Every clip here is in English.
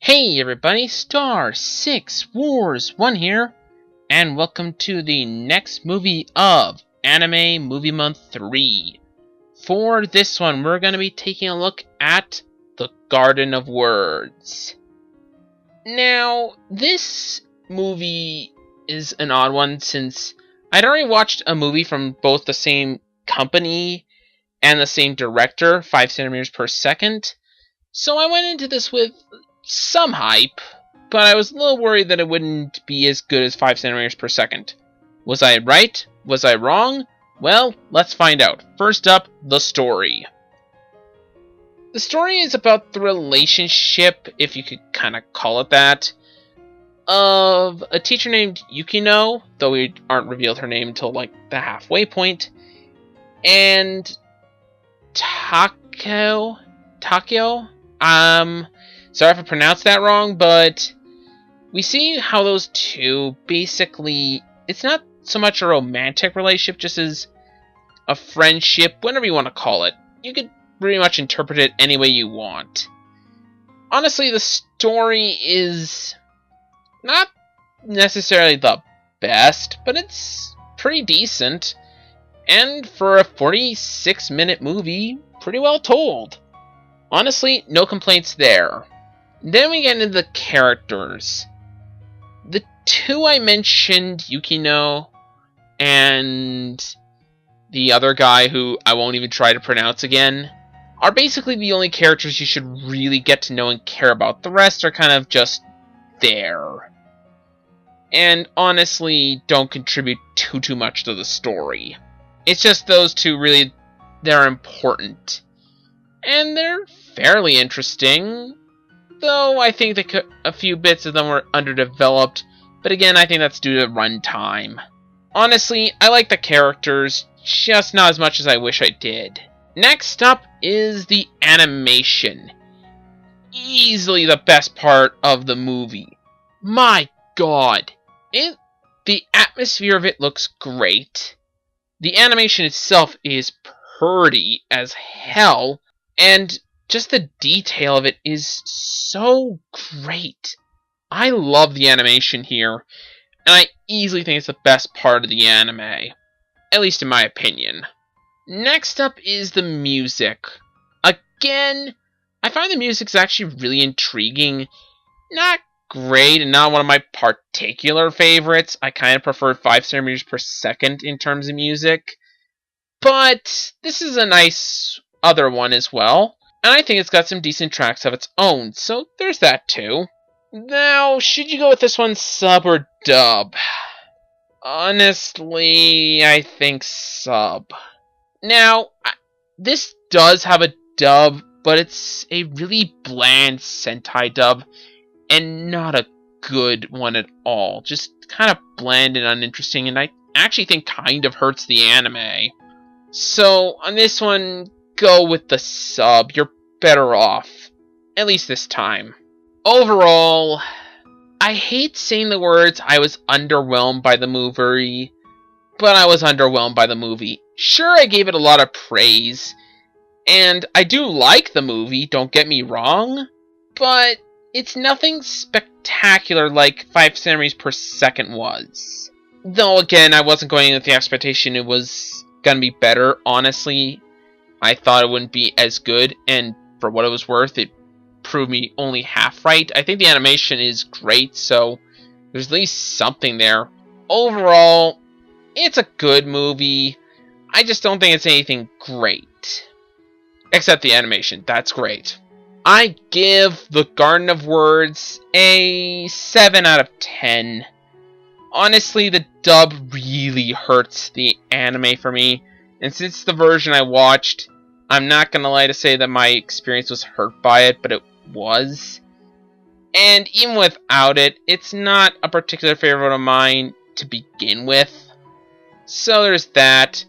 Hey everybody, Star 6 Wars 1 here, and welcome to the next movie of Anime Movie Month 3. For this one, we're going to be taking a look at The Garden of Words. Now, this movie is an odd one since I'd already watched a movie from both the same company and the same director, 5 centimeters per second, so I went into this with some hype, but I was a little worried that it wouldn't be as good as 5 centimeters per second. Was I right? Was I wrong? Well, let's find out. First up, the story. The story is about the relationship, if you could kind of call it that, of a teacher named Yukino, though we aren't revealed her name until like the halfway point, and Takeo? Sorry if I pronounced that wrong, but we see how those two basically, it's not so much a romantic relationship, just as a friendship, whatever you want to call it. You could pretty much interpret it any way you want. Honestly, the story is not necessarily the best, but it's pretty decent. And for a 46-minute movie, pretty well told. Honestly, no complaints there. Then we get into the characters. The two I mentioned, Yukino and the other guy who I won't even try to pronounce again, are basically the only characters you should really get to know and care about. The rest are kind of just there. And honestly, don't contribute too much to the story. It's just those two really, they're important. And they're fairly interesting, though I think a few bits of them were underdeveloped, but again, I think that's due to runtime. Honestly, I like the characters, just not as much as I wish I did. Next up is the animation. Easily the best part of the movie. My god, the atmosphere of it looks great. The animation itself is pretty as hell, and just the detail of it is so great. I love the animation here, and I easily think it's the best part of the anime. At least in my opinion. Next up is the music. Again, I find the music's actually really intriguing. Not great, and not one of my particular favorites. I kind of prefer 5 centimeters per second in terms of music. But this is a nice other one as well. And I think it's got some decent tracks of its own, so there's that too. Now, should you go with this one sub or dub? Honestly, I think sub. Now, this does have a dub, but it's a really bland Sentai dub, and not a good one at all. Just kind of bland and uninteresting, and I actually think kind of hurts the anime. So, on this one, go with the sub. You're better off. At least this time. Overall, I hate saying the words I was underwhelmed by the movie, but I was underwhelmed by the movie. Sure, I gave it a lot of praise, and I do like the movie, don't get me wrong, but it's nothing spectacular like 5 centimeters per second was. Though again, I wasn't going in with the expectation it was gonna be better, honestly. I thought it wouldn't be as good, and for what it was worth, it proved me only half right. I think the animation is great, so there's at least something there. Overall, it's a good movie. I just don't think it's anything great. Except the animation, that's great. I give The Garden of Words a 7 out of 10. Honestly, the dub really hurts the anime for me, and since the version I watched, I'm not gonna lie to say that my experience was hurt by it, but it was. And even without it, it's not a particular favorite of mine to begin with. So there's that.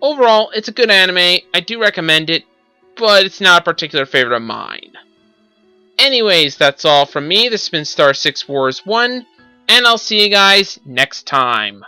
Overall, it's a good anime. I do recommend it, but it's not a particular favorite of mine. Anyways, that's all from me. This has been Star 6 Wars 1, and I'll see you guys next time.